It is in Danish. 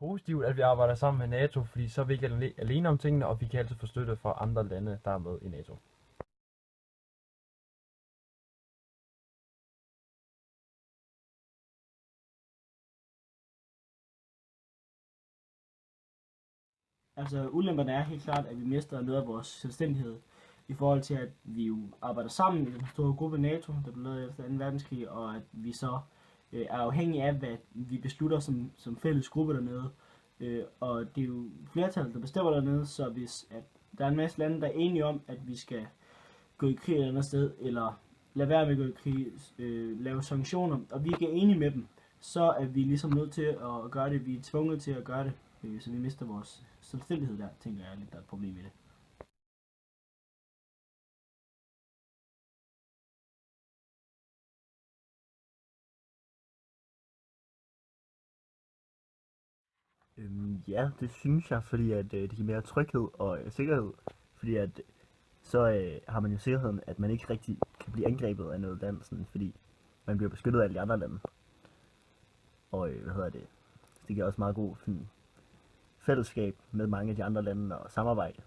positivt, at vi arbejder sammen med NATO, fordi så er vi ikke alene om tingene, og vi kan altid få støtte fra andre lande, der er med i NATO. Altså ulemperne er helt klart, at vi mister noget af vores selvstændighed i forhold til, at vi jo arbejder sammen i den store gruppe NATO, der blev lavet efter 2. verdenskrig, og at vi så er afhængige af, hvad vi beslutter som fælles gruppe dernede. Og det er jo flertallet, der bestemmer dernede, så hvis at der er en masse lande, der er enige om, at vi skal gå i krig et andet sted, eller lade være med at gå i krig, lave sanktioner, og vi ikke er enige med dem, så er vi ligesom nødt til at gøre det, vi er tvunget til at gøre det, så vi mister vores selvstændighed der, tænker jeg lidt, der er et problem i det. Ja, det synes jeg, fordi at det giver mere tryghed og sikkerhed. Fordi at så har man jo sikkerheden, at man ikke rigtig kan blive angrebet af noget land, sådan, fordi man bliver beskyttet af alle de andre lande. Og det giver også meget god sådan, fællesskab med mange af de andre lande og samarbejde.